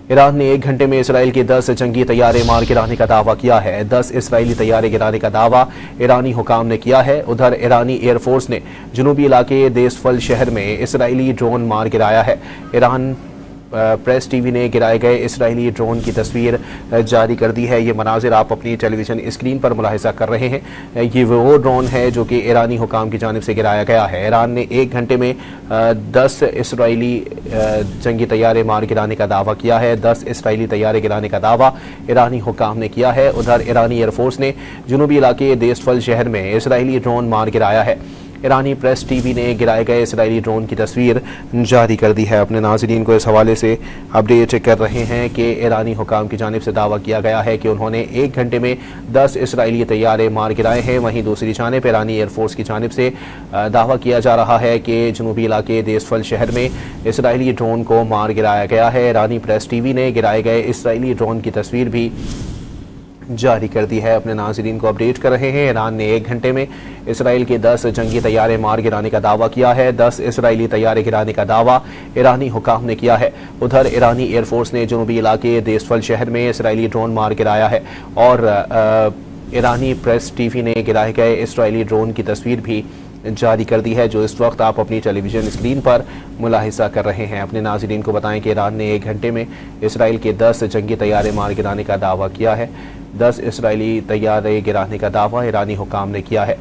Iran ने 1 घंटे में इसराइल के 10 जंगी तैयारे मार गिराने का दावा किया है। 10 इसराइली तैयारे गिराने का दावा ईरानी हुकाम ने किया है। उधर ईरानी एयरफोर्स ने जुनूबी इलाके देसफल शहर में इसराइली ड्रोन मार गिराया है। ईरान प्रेस टीवी ने गिराए गए इसराइली ड्रोन की तस्वीर जारी कर दी है। ये मनाजिर आप अपनी टेलीविजन स्क्रीन पर मुलाहिजा कर रहे हैं। ये वो ड्रोन है जो कि ईरानी हुकाम की जानिब से गिराया गया है। ईरान ने 1 घंटे में 10 इसराइली जंगी तैयारे मार गिराने का दावा किया है। 10 इसराइली तैयारे गिराने का दावा ईरानी हुकाम ने किया है। उधर ईरानी एयरफोर्स ने जुनूबी इलाके देसफल शहर में इसराइली ड्रोन मार गिराया है। ईरानी प्रेस टीवी ने गिराए गए इसराइली ड्रोन की तस्वीर जारी कर दी है। अपने नाज़रीन को इस हवाले से अपडेट कर रहे हैं कि ईरानी हुकाम की जानिब से दावा किया गया है कि उन्होंने 1 घंटे में 10 इसराइली तैयारे मार गिराए हैं। वहीं दूसरी जानिब ईरानी एयरफोर्स की जानिब से दावा किया जा रहा है कि जुनूबी इलाके देसफल शहर में इसराइली ड्रोन को मार गिराया गया है। ईरानी प्रेस टीवी ने गिराए गए इसराइली ड्रोन की तस्वीर भी जारी कर दी है। अपने नाज़रीन को अपडेट कर रहे हैं। ईरान ने 1 घंटे में इसराइल के 10 जंगी तैयारे मार गिराने का दावा किया है। 10 इसराइली तैयारे गिराने का दावा ईरानी हुकाम ने किया है। उधर ईरानी एयरफोर्स ने जुनूबी इलाके देसफल शहर में इसराइली ड्रोन मार गिराया है और ईरानी प्रेस टीवी ने गिराए गए इसराइली ड्रोन की तस्वीर भी जारी कर दी है, जो इस वक्त आप अपनी टेलीविजन स्क्रीन पर मुलाहिजा कर रहे हैं। अपने नाज़रीन को बताएं कि ईरान ने 1 घंटे में इसराइल के 10 जंगी तैयारे मार गिराने का दावा किया है। 10 इसराइली तैयारे गिराने का दावा ईरानी हुकाम ने किया है।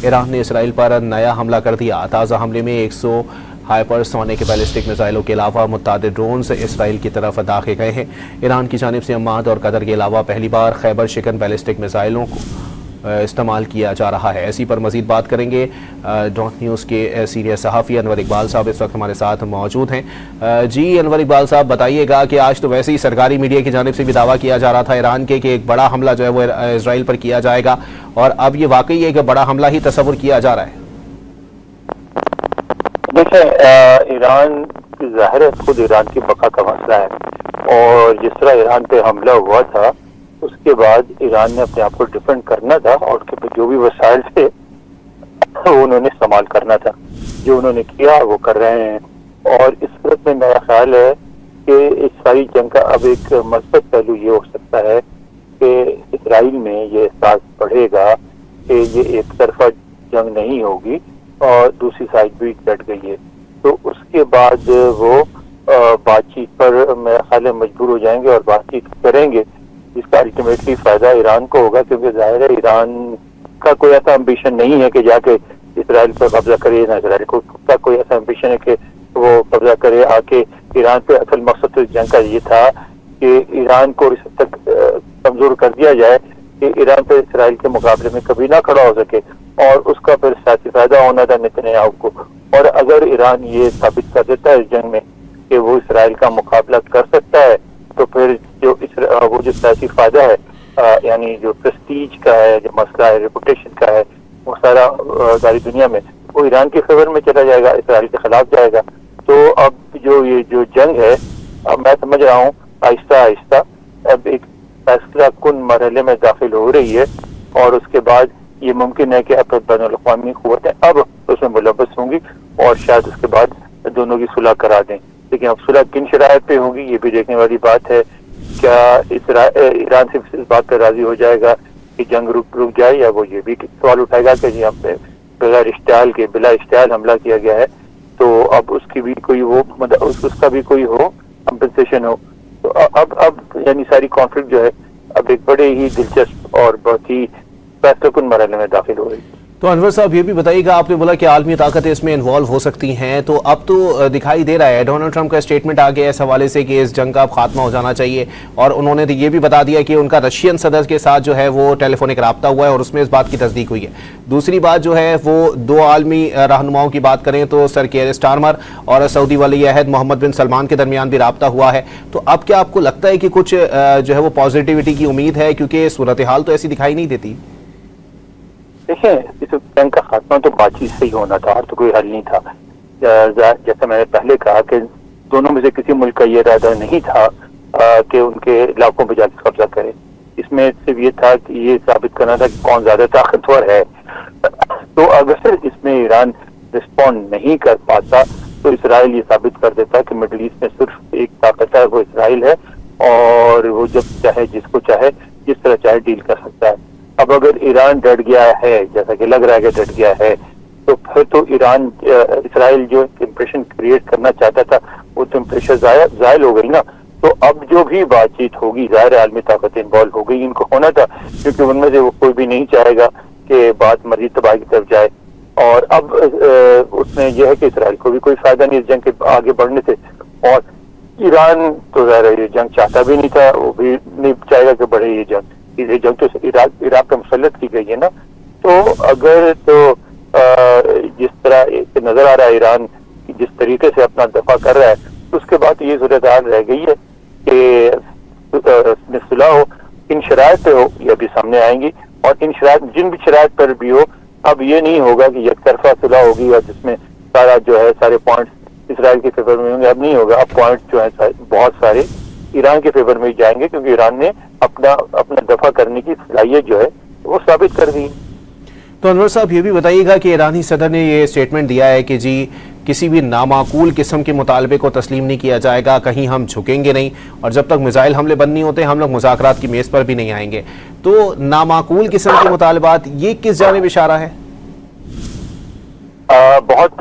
ईरान ने इसराइल पर नया हमला कर दिया। ताज़ा हमले में 100 हाइपरसोनिक बैलिस्टिक मिसाइलों के अलावा मुतअद्दिद ड्रोन्स इसराइल की तरफ दागे गए हैं। ईरान की जानिब से अम्माद और कतर के अलावा पहली बार खैबर शिकन बैलिस्टिक मिसाइलों को इस्तेमाल किया जा रहा है। इसी पर मजीद बात करेंगे। डॉट न्यूज़ के सीनियर सहाफ़ी अनवर इकबाल साहब इस वक्त हमारे साथ मौजूद हैं। जी अनवर इकबाल साहब, बताइएगा कि आज तो वैसे ही सरकारी मीडिया की जानिब से भी दावा किया जा रहा था ईरान के कि एक बड़ा हमला जो है वो इसराइल पर किया जाएगा, और अब ये वाकई एक बड़ा हमला ही तस्वुर किया जा रहा है। देखिए, ईरान ज़ाहिर है खुद ईरान की बका का मसला है, और जिस तरह ईरान पे हमला हुआ था उसके बाद ईरान ने अपने आप को डिफेंड करना था और उसके जो भी वसाइल थे वो उन्होंने इस्तेमाल करना था। जो उन्होंने किया वो कर रहे हैं, और इस सूरत में मेरा ख्याल है कि इस सारी जंग का अब एक मस्बत पहलू ये हो सकता है कि इसराइल में ये एहसास बढ़ेगा कि ये एक तरफा जंग नहीं होगी और दूसरी साइड भी डट गई है, तो उसके बाद वो बातचीत पर मेरा ख्याल है मजबूर हो जाएंगे और बातचीत करेंगे, जिसका अल्टीमेटली फायदा ईरान को होगा। क्योंकि जाहिर है ईरान का कोई ऐसा एम्बिशन नहीं है कि जाके इसराइल पर कब्जा करे, ना इसराइल का कोई ऐसा एम्बिशन है कि वो कब्जा करे आके ईरान पे। असल मकसद तो जंग का ये था कि ईरान को इस हद तक कमजोर कर दिया जाए कि ईरान पे इसराइल के मुकाबले में कभी ना खड़ा हो सके, और उसका फिर सियासी फायदा होना था नेतन्याहू को। और अगर ईरान ये साबित कर देता है इस जंग में कि वो इसराइल का मुकाबला कर सकता है, तो फिर वो जो सियासी फायदा है, यानी जो प्रेस्टीज का है, जो मसला है, रेपुटेशन का है, वो सारा सारी दुनिया में वो ईरान के फेवर में चला जाएगा, इसराइल के खिलाफ जाएगा। तो अब ये जो जंग है, अब मैं समझ रहा हूँ आहिस्ता आहिस्ता अब एक फैसला कुन मरहले में दाखिल हो रही है, और उसके बाद ये मुमकिन है कि अब बैनुल-अक़वामी क़ुव्वतें अब उसमें मुलव्वस होंगी और शायद उसके बाद दोनों की सुलह करा दें। लेकिन अब सुलह किन शराइत पे होगी ये भी देखने वाली बात है। क्या ईरान सिर्फ इस बात पर राजी हो जाएगा कि जंग रुक जाए, या वो ये भी सवाल उठाएगा कि जी हम पे बगैर इश्तियाल के बिला इश्तियाल हमला किया गया है, तो अब उसकी भी कोई वो मतलब उसका भी कोई हो कंपनसेशन हो। तो अब यानी सारी कॉन्फ्लिक्ट जो है अब एक बड़े ही दिलचस्प और बहुत ही फैसलाकुन मरहले में दाखिल हो रही है। तो अनवर साहब, ये भी बताइएगा, आपने बोला कि आलमी ताकतें इसमें इन्वॉल्व हो सकती हैं, तो अब तो दिखाई दे रहा है डोनाल्ड ट्रंप का स्टेटमेंट आ गया इस हवाले से कि इस जंग का खात्मा हो जाना चाहिए, और उन्होंने तो ये भी बता दिया कि उनका रशियन सदर के साथ जो है वो टेलीफोनिक रब्ता हुआ है और उसमें इस बात की तस्दीक हुई है। दूसरी बात जो है वो 2 आलमी रहनुमाओं की बात करें तो सर केयर स्टारमर और सऊदी वली अहद मोहम्मद बिन सलमान के दरमियान भी रब्ता हुआ है। तो अब क्या आपको लगता है कि कुछ जो है वो पॉजिटिविटी की उम्मीद है, क्योंकि सूरत हाल तो ऐसी दिखाई नहीं देती? देखिए, इस जंग का खात्मा तो बातचीत से ही होना था, और तो कोई हल नहीं था। जैसे मैंने पहले कहा कि दोनों में से किसी मुल्क का ये इरादा नहीं था कि उनके इलाकों पर जाकर कब्जा करे। इसमें सिर्फ ये था कि ये साबित करना था कि कौन ज्यादा ताकतवर है। तो अगर इसमें ईरान रिस्पॉन्ड नहीं कर पाता तो इसराइल ये साबित कर देता कि मिडिल ईस्ट में सिर्फ एक ताकत है, वो इसराइल है, और वो जब चाहे जिसको चाहे जिस तरह चाहे डील कर सकता है। अब अगर ईरान डट गया है, जैसा कि लग रहा है कि डट गया है, तो फिर तो ईरान इसराइल जो इम्प्रेशन क्रिएट करना चाहता था वो तो इम्प्रेशन जायल हो गई ना। तो अब जो भी बातचीत होगी, जाहिर है आलमी ताकत इन्वॉल्व हो गई, इनको होना था, क्योंकि उनमें से वो कोई भी नहीं चाहेगा कि बात मजीद तबाही की तरफ जाए। और अब उसमें यह है कि इसराइल को भी कोई फायदा नहीं इस जंग के आगे बढ़ने से, और ईरान तो जाहिर है ये जंग चाहता भी नहीं था, वो भी नहीं चाहेगा कि बढ़े ये जंग। ये जंग तो इराक पे मुसल्लत की गई है ना। तो अगर तो जिस तरह नजर आ रहा है ईरान जिस तरीके से अपना दफा कर रहा है, तो उसके बाद ये सूरत हाल रह गई है कि सुलह हो, इन शराइत पे हो, ये भी सामने आएंगी। और इन शराइत, जिन भी शराइत पर भी हो, अब ये नहीं होगा कि यकतरफा सुलह होगी और जिसमें सारा जो है सारे पॉइंट्स इसराइल के फेवर में होंगे। अब नहीं होगा, अब पॉइंट जो है बहुत सारे ईरान के फेवर में ही जाएंगे, क्योंकि ईरान ने अपना दफा करने की सलाहियत जो है वो साबित कर दी। तो अनवर साहब ये भी बताइएगा कि ईरानी सदर ने ये स्टेटमेंट दिया है कि जी किसी भी नामाकूल किस्म के मुतालबे को तस्लीम नहीं किया जाएगा, कहीं हम झुकेंगे नहीं, और जब तक मिसाइल हमले बंद नहीं होते हम लोग मुज़ाकरात की मेज़ पर भी नहीं आएंगे। तो नामाकूल किस्म के मुतालबात ये किस जानिब इशारा है? बहुत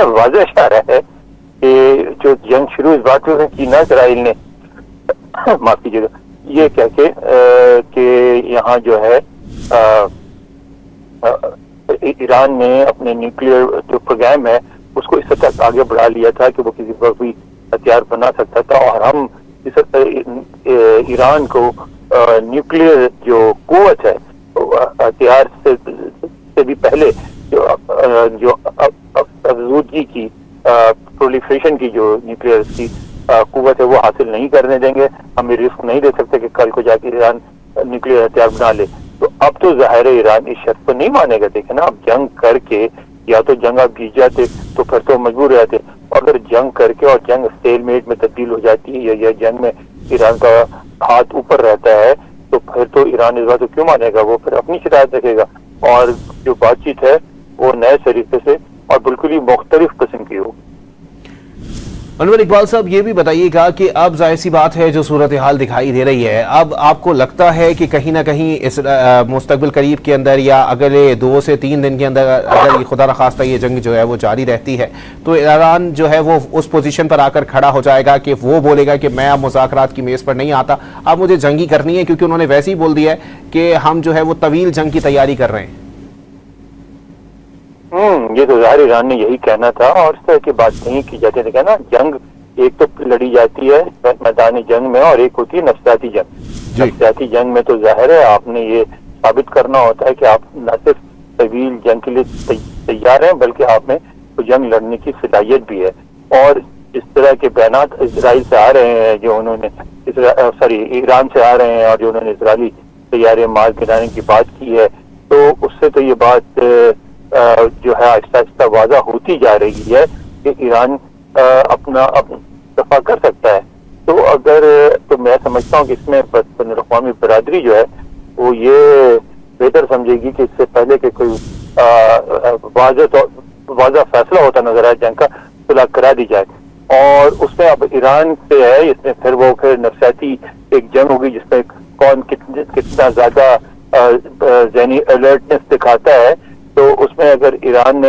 वाज़ेह इशारा है कि जो जंग शुरू इस बात में की ना इसराइल ने, माफ कीजिएगा, ये कह के कि यहाँ जो है ईरान ने अपने न्यूक्लियर जो प्रोग्राम है उसको इस तक आगे बढ़ा लिया था कि वो किसी वक्त भी हथियार बना सकता था, और हम इस ईरान को न्यूक्लियर जो कुव्वत है हथियार से भी पहले जो अफजूदगी की प्रोलिफरेशन की जो न्यूक्लियर की कुव्वत है वो हासिल नहीं करने देंगे। हम ये रिस्क नहीं दे सकते कि कल को जाके ईरान न्यूक्लियर हथियार बना ले। तो अब तो जाहिर है ईरान इस शर्त को नहीं मानेगा। देखे ना, अब जंग करके या तो जंग आप जीत जाते तो फिर तो मजबूर रहते, अगर जंग करके और जंग स्टेलमेट में तब्दील हो जाती है या जंग में ईरान का हाथ ऊपर रहता है, तो फिर तो ईरान इस बात को क्यों मानेगा, वो फिर अपनी शिकायत रखेगा और जो बातचीत है वो नए तरीके से और बिल्कुल ही मुख्तलिफ किस्म की होगी। अनवर इकबाल साहब ये भी बताइएगा कि अब जाहिर सी बात है जो सूरत हाल दिखाई दे रही है, अब आपको लगता है कि कहीं ना कहीं इस मुस्तकबिल करीब के अंदर या अगले 2 से 3 दिन के अंदर अगर खुदा न खास्ता ये जंग जो है वो जारी रहती है, तो ईरान जो है वो उस पोजीशन पर आकर खड़ा हो जाएगा कि वो बोलेगा कि मैं अब मुज़ाकरात की मेज़ पर नहीं आता, अब मुझे जंगी करनी है, क्योंकि उन्होंने वैसे ही बोल दिया है कि हम जो है वो तवील जंग की तैयारी कर रहे हैं। ये तो ज़ाहिर ईरान ने यही कहना था और इस तरह की बात नहीं की जाती है। ना, जंग एक तो लड़ी जाती है मैदानी जंग में और एक होती है नफ्सियाती जंग। नफ्सियाती जंग में तो जाहिर है आपने ये साबित करना होता है कि आप न सिर्फ तवील जंग के लिए तैयार हैं बल्कि आप में तो जंग लड़ने की सलाहियत भी है। और इस तरह के बयानात इसराइल से आ रहे हैं जो उन्होंने ईरान से आ रहे हैं और जो उन्होंने इसराइली तैयारियां मार गिराने की बात की है, तो उससे तो ये बात जो है आहिस्ता आहिस्ता वाज़ा होती जा रही है कि ईरान अपना दफा कर सकता है। तो मैं समझता हूँ कि इसमें बैनुल-अक़वामी बरादरी जो है वो ये बेहतर समझेगी कि इससे पहले कि कोई वाज़ा फैसला होता नजर आए जंग का, सुलह करा दी जाए। और उसमें अब ईरान से है, इसमें फिर नफ्सियाती एक जंग होगी जिसमें कौन कितना ज्यादा ज़हनी अलर्टनेस दिखाता है। तो उसमें अगर ईरान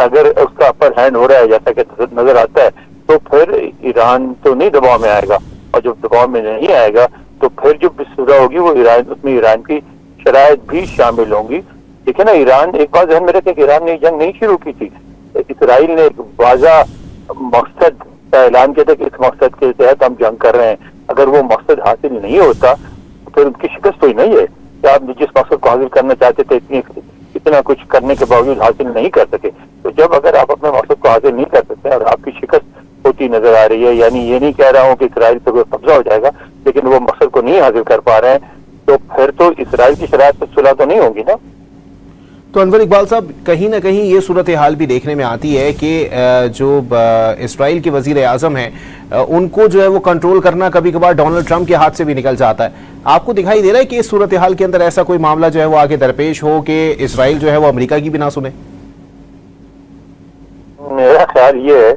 अगर उसका अपर हैंड हो रहा है जैसा कि नजर आता है, तो फिर ईरान तो नहीं दबाव में आएगा, और जब दबाव में नहीं आएगा तो फिर जो सुलह होगी वो उसमें ईरान की शराइत भी शामिल होंगी। देखिए ना, ईरान, एक बात ध्यान में रखें कि ईरान ने जंग नहीं शुरू की थी, इसराइल ने एक वाज़ा मकसद का ऐलान किया था कि इस मकसद के तहत हम जंग कर रहे हैं। अगर वो मकसद हासिल नहीं होता तो फिर उनकी शिकस्त तो ही नहीं है कि आप जिस मकसद को हासिल करना चाहते थे इतना कुछ करने के बावजूद हासिल नहीं कर सके। तो जब अगर आप अपने मकसद को हासिल नहीं कर सकते और आपकी शिकस्त होती नजर आ रही है, यानी ये नहीं कह रहा हूँ कि इसराइल पे कोई कब्जा हो जाएगा, लेकिन वो मकसद को नहीं हासिल कर पा रहे हैं, तो फिर तो इसराइल की शराइत पर सुलह तो नहीं होगी ना। तो अनवर इकबाल साहब, कहीं ना कहीं ये सूरत हाल भी देखने में आती है कि जो इसराइल के वजीर आज़म हैं उनको जो है वो कंट्रोल करना कभी कभार डोनाल्ड ट्रंप के हाथ से भी निकल जाता है। आपको दिखाई दे रहा है कि इस सूरत हाल के अंदर ऐसा कोई मामला जो है वो आगे दरपेश हो कि इसराइल जो है वो अमेरिका की भी ना सुने? मेरा ख्याल ये है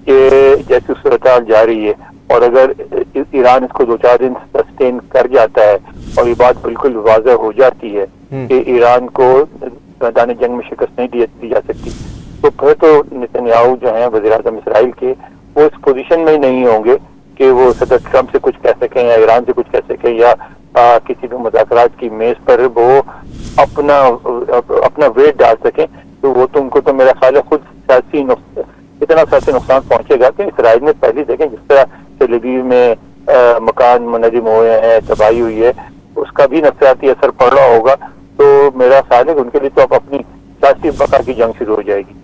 कि जैसी सूरत हाल जा रही है और अगर ईरान इसको 2-4 दिन सस्टेन कर जाता है और ये बात बिल्कुल वाज़ह हो जाती है कि ईरान को मैदान जंग में शिकस्त नहीं दी जा सकती, तो फिर तो नेतन्याहू जो है वज़ीर-ए-आज़म इसराइल के, वो इस पोजीशन में ही नहीं होंगे कि वो सदर ट्रंप से कुछ कह सकें या ईरान से कुछ कह सकें या किसी भी मुज़ाकरात की मेज पर वो अपना वेट डाल सकें। तो वो तो उनको तो मेरा ख्याल है खुद इतना सियासी नुकसान पहुंचेगा कि इसराइल में पहली देखें जिस तरह टेल अवीव में मकान मुनज़्ज़म हुए हैं, तबाही हुई है, उसका भी नफसियाती असर पड़ रहा होगा। तो मेरा ख्याल है कि उनके लिए तो अब अपनी सियासी बका की जंग शुरू हो जाएगी।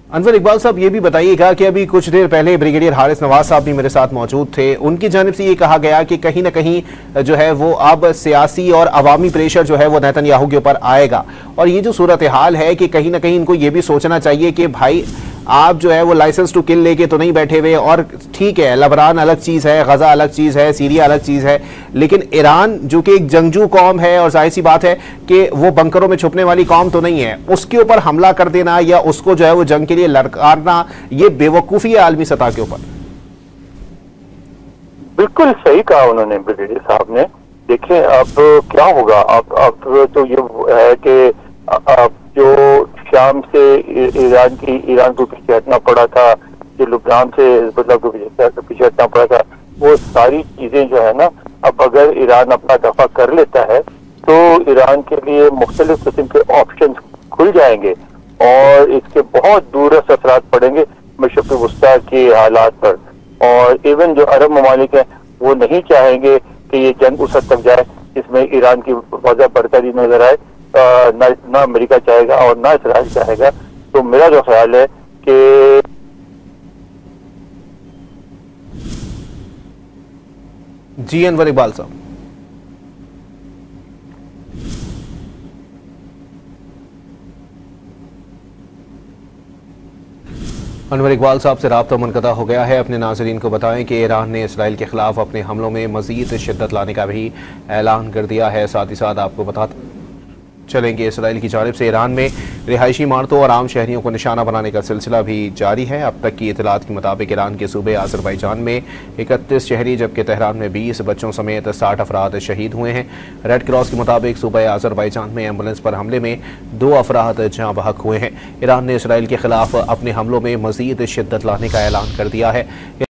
अनवर इकबाल साहब, ये भी बताइएगा कि अभी कुछ देर पहले ब्रिगेडियर हारिस नवाज साहब भी मेरे साथ मौजूद थे, उनकी जानिब से ये कहा गया कि कहीं ना कहीं जो है वो अब सियासी और अवामी प्रेशर जो है वो नेतन्याहू के ऊपर आएगा, और ये जो सूरत हाल है कि कहीं ना कहीं इनको ये भी सोचना चाहिए कि भाई आप जो है वो लाइसेंस टू किल लेके तो नहीं बैठे हुए, और ठीक है लबनान अलग चीज़ है, गजा अलग चीज़ है, सीरिया अलग चीज़ है, लेकिन ईरान जो कि एक जंगजू कौम है और जाहिर सी बात है कि वो बंकरों में छुपने वाली कौम तो नहीं है, उसके ऊपर हमला कर देना या उसको जो है वो जंग के लिए ललकारना, ये बेवकूफ़ी है आलमी सतह के ऊपर। बिल्कुल सही कहा उन्होंने ब्रिगेडियर साहब ने। देखें अब क्या होगा, अब तो ये है कि अब जो शाम से ईरान को पीछे हटना पड़ा था, जो लुबनान से हिज़्बुल्लाह को पीछे हटना पड़ा था, वो सारी चीजें जो है ना, अब अगर ईरान अपना दफा कर लेता है तो ईरान के लिए मुख्तलिफ किस्म के ऑप्शन खुल जाएंगे और इसके बहुत दूरस्थ असरात पड़ेंगे मशरिक़ वुस्ता के हालात पर। और इवन जो अरब ममालिक हैं वो नहीं चाहेंगे कि ये जंग उस हद तक जाए जिसमें ईरान की वजह बरतरी नजर आए। ना अमेरिका चाहेगा और ना इसराइल चाहेगा। तो मेरा जो ख्याल है कि जी अनवर इकबाल साहब, अनवर इकबाल साहब से राब्ता मुनक़ता हो गया है। अपने नाज़रीन को बताएं कि ईरान ने इसराइल के खिलाफ अपने हमलों में मज़ीद शिद्दत लाने का भी ऐलान कर दिया है। साथ ही साथ आपको बताते चलेंगे इसराइल की जानिब से ईरान में रिहायशी इमारतों और आम शहरियों को निशाना बनाने का सिलसिला भी जारी है। अब तक की इतलात के मुताबिक ईरान के सूबे आज़रबाईजान में 31 शहरी जबकि तेहरान में 20 बच्चों समेत 60 अफराद शहीद हुए हैं। रेड क्रॉस के मुताबिक सूबे आज़रबाईजान में एम्बुलेंस पर हमले में 2 अफराद जहाँ बहक हुए हैं। ईरान ने इसराइल के खिलाफ अपने हमलों में मज़ीद शिद्दत लाने का ऐलान कर दिया है।